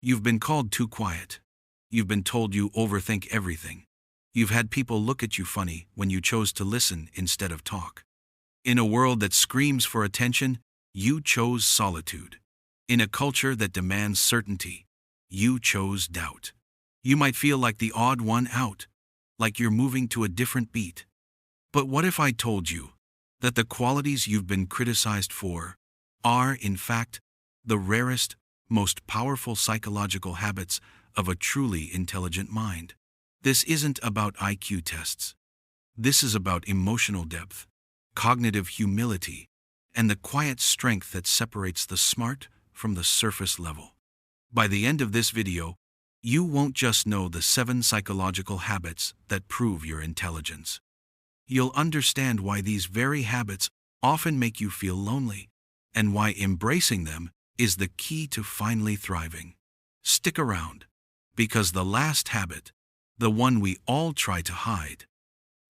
You've been called too quiet. You've been told you overthink everything. You've had people look at you funny when you chose to listen instead of talk. In a world that screams for attention, you chose solitude. In a culture that demands certainty, you chose doubt. You might feel like the odd one out, like you're moving to a different beat. But what if I told you that the qualities you've been criticized for are, in fact, the rarest, most powerful psychological habits of a truly intelligent mind? This isn't about IQ tests. This is about emotional depth, cognitive humility, and the quiet strength that separates the smart from the surface level. By the end of this video, you won't just know the 7 psychological habits that prove your intelligence. You'll understand why these very habits often make you feel lonely, and why embracing them is the key to finally thriving. Stick around, because the last habit, the one we all try to hide,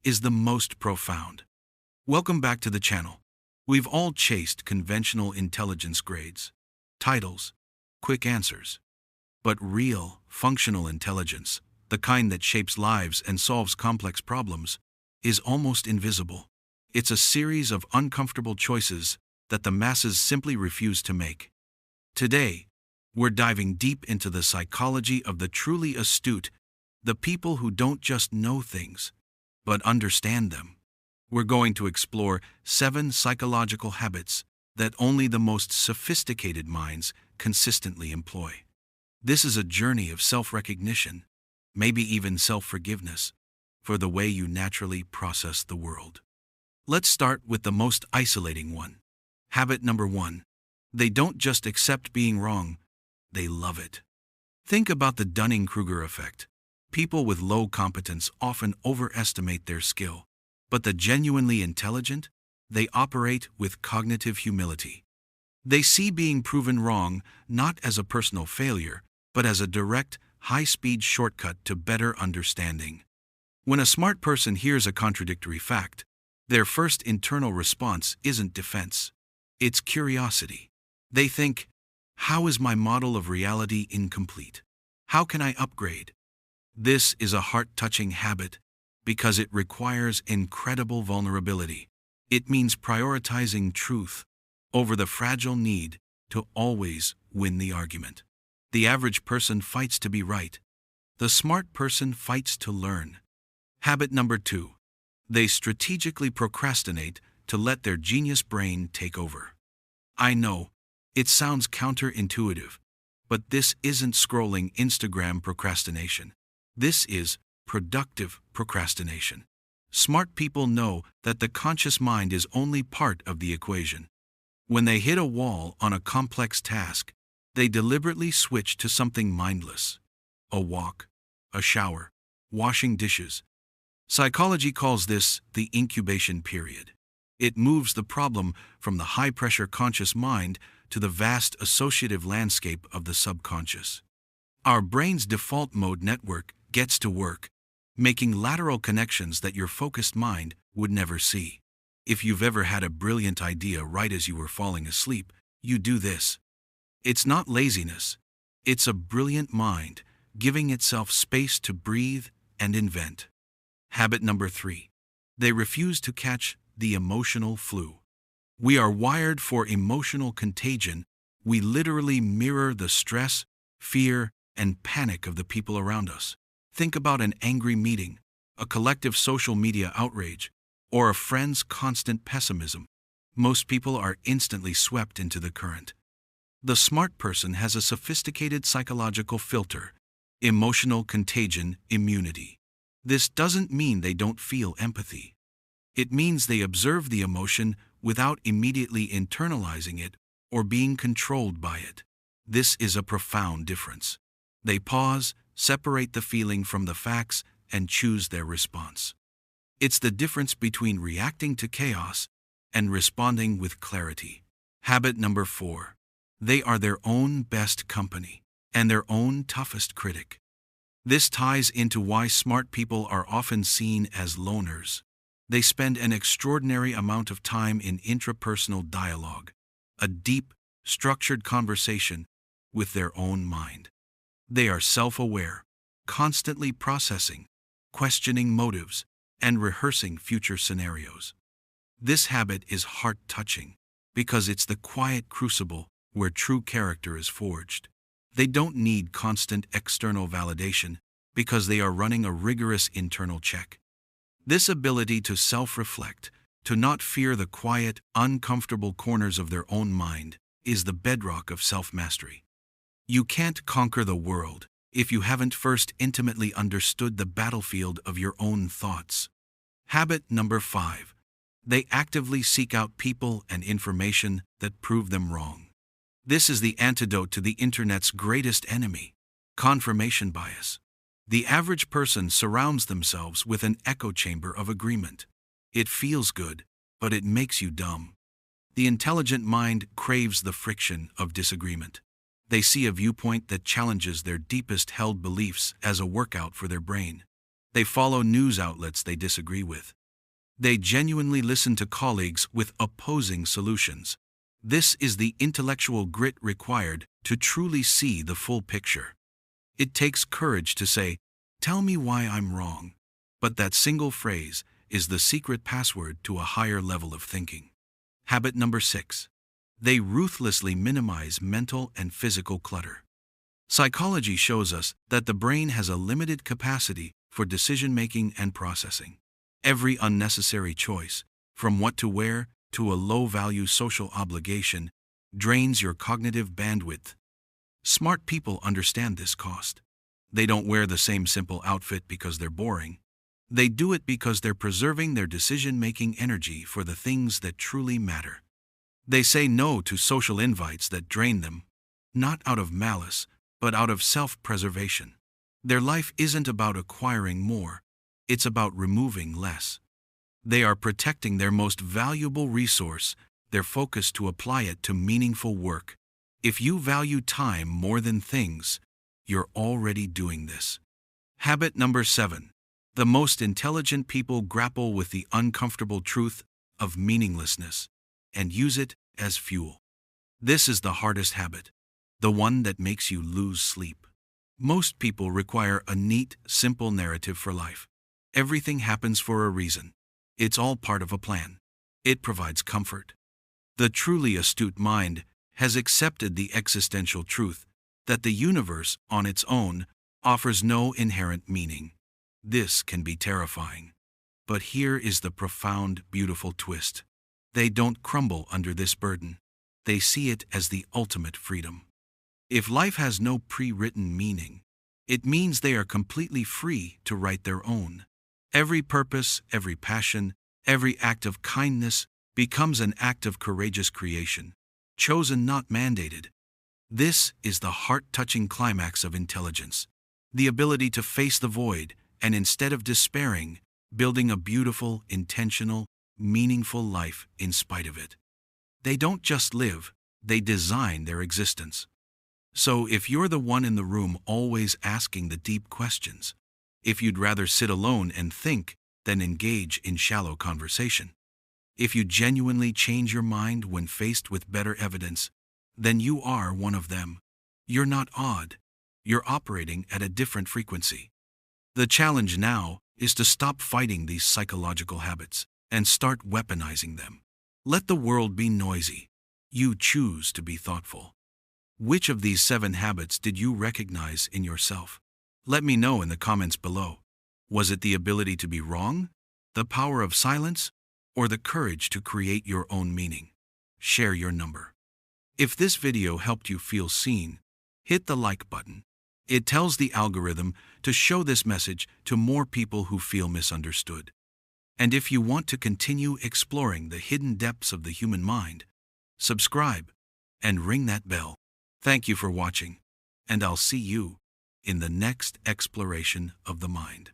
is the most profound. Welcome back to the channel. We've all chased conventional intelligence grades, titles, quick answers. But real, functional intelligence, the kind that shapes lives and solves complex problems, is almost invisible. It's a series of uncomfortable choices that the masses simply refuse to make. Today, we're diving deep into the psychology of the truly astute, the people who don't just know things, but understand them. We're going to explore 7 psychological habits that only the most sophisticated minds consistently employ. This is a journey of self-recognition, maybe even self-forgiveness, for the way you naturally process the world. Let's start with the most isolating one. Habit number 1. They don't just accept being wrong, they love it. Think about the Dunning-Kruger effect. People with low competence often overestimate their skill, but the genuinely intelligent, they operate with cognitive humility. They see being proven wrong not as a personal failure, but as a direct, high-speed shortcut to better understanding. When a smart person hears a contradictory fact, their first internal response isn't defense. It's curiosity. They think, how is my model of reality incomplete? How can I upgrade? This is a heart-touching habit because it requires incredible vulnerability. It means prioritizing truth over the fragile need to always win the argument. The average person fights to be right. The smart person fights to learn. Habit number 2. They strategically procrastinate to let their genius brain take over. I know, it sounds counterintuitive, but this isn't scrolling Instagram procrastination. This is productive procrastination. Smart people know that the conscious mind is only part of the equation. When they hit a wall on a complex task, they deliberately switch to something mindless. A walk, a shower, washing dishes. Psychology calls this the incubation period. It moves the problem from the high-pressure conscious mind to the vast associative landscape of the subconscious. Our brain's default mode network gets to work, making lateral connections that your focused mind would never see. If you've ever had a brilliant idea right as you were falling asleep, you do this. It's not laziness. It's a brilliant mind giving itself space to breathe and invent. Habit number 3. They refuse to catch the emotional flu. We are wired for emotional contagion. We literally mirror the stress, fear, and panic of the people around us. Think about an angry meeting, a collective social media outrage, or a friend's constant pessimism. Most people are instantly swept into the current. The smart person has a sophisticated psychological filter, emotional contagion immunity. This doesn't mean they don't feel empathy. It means they observe the emotion without immediately internalizing it or being controlled by it. This is a profound difference. They pause, separate the feeling from the facts, and choose their response. It's the difference between reacting to chaos and responding with clarity. Habit number 4. They are their own best company and their own toughest critic. This ties into why smart people are often seen as loners. They spend an extraordinary amount of time in intrapersonal dialogue, a deep, structured conversation with their own mind. They are self-aware, constantly processing, questioning motives, and rehearsing future scenarios. This habit is heart-touching because it's the quiet crucible where true character is forged. They don't need constant external validation because they are running a rigorous internal check. This ability to self-reflect, to not fear the quiet, uncomfortable corners of their own mind, is the bedrock of self-mastery. You can't conquer the world if you haven't first intimately understood the battlefield of your own thoughts. Habit number 5. They actively seek out people and information that prove them wrong. This is the antidote to the internet's greatest enemy, confirmation bias. The average person surrounds themselves with an echo chamber of agreement. It feels good, but it makes you dumb. The intelligent mind craves the friction of disagreement. They see a viewpoint that challenges their deepest held beliefs as a workout for their brain. They follow news outlets they disagree with. They genuinely listen to colleagues with opposing solutions. This is the intellectual grit required to truly see the full picture. It takes courage to say, "Tell me why I'm wrong." But that single phrase is the secret password to a higher level of thinking. Habit number 6. They ruthlessly minimize mental and physical clutter. Psychology shows us that the brain has a limited capacity for decision-making and processing. Every unnecessary choice, from what to wear to a low-value social obligation, drains your cognitive bandwidth. Smart people understand this cost. They don't wear the same simple outfit because they're boring. They do it because they're preserving their decision-making energy for the things that truly matter. They say no to social invites that drain them, not out of malice, but out of self-preservation. Their life isn't about acquiring more, it's about removing less. They are protecting their most valuable resource, their focus, to apply it to meaningful work. If you value time more than things, you're already doing this. Habit number 7. The most intelligent people grapple with the uncomfortable truth of meaninglessness and use it as fuel. This is the hardest habit, the one that makes you lose sleep. Most people require a neat, simple narrative for life. Everything happens for a reason. It's all part of a plan. It provides comfort. The truly astute mind has accepted the existential truth that the universe on its own offers no inherent meaning. This can be terrifying. But here is the profound, beautiful twist. They don't crumble under this burden. They see it as the ultimate freedom. If life has no pre-written meaning, it means they are completely free to write their own. Every purpose, every passion, every act of kindness becomes an act of courageous creation, chosen, not mandated. This is the heart-touching climax of intelligence, the ability to face the void and, instead of despairing, building a beautiful, intentional, meaningful life in spite of it. They don't just live, they design their existence. So if you're the one in the room always asking the deep questions, if you'd rather sit alone and think than engage in shallow conversation, if you genuinely change your mind when faced with better evidence, then you are one of them. You're not odd. You're operating at a different frequency. The challenge now is to stop fighting these psychological habits and start weaponizing them. Let the world be noisy. You choose to be thoughtful. Which of these 7 habits did you recognize in yourself? Let me know in the comments below. Was it the ability to be wrong, the power of silence, or the courage to create your own meaning? Share your number. If this video helped you feel seen, hit the like button. It tells the algorithm to show this message to more people who feel misunderstood. And if you want to continue exploring the hidden depths of the human mind, subscribe and ring that bell. Thank you for watching, and I'll see you in the next exploration of the mind.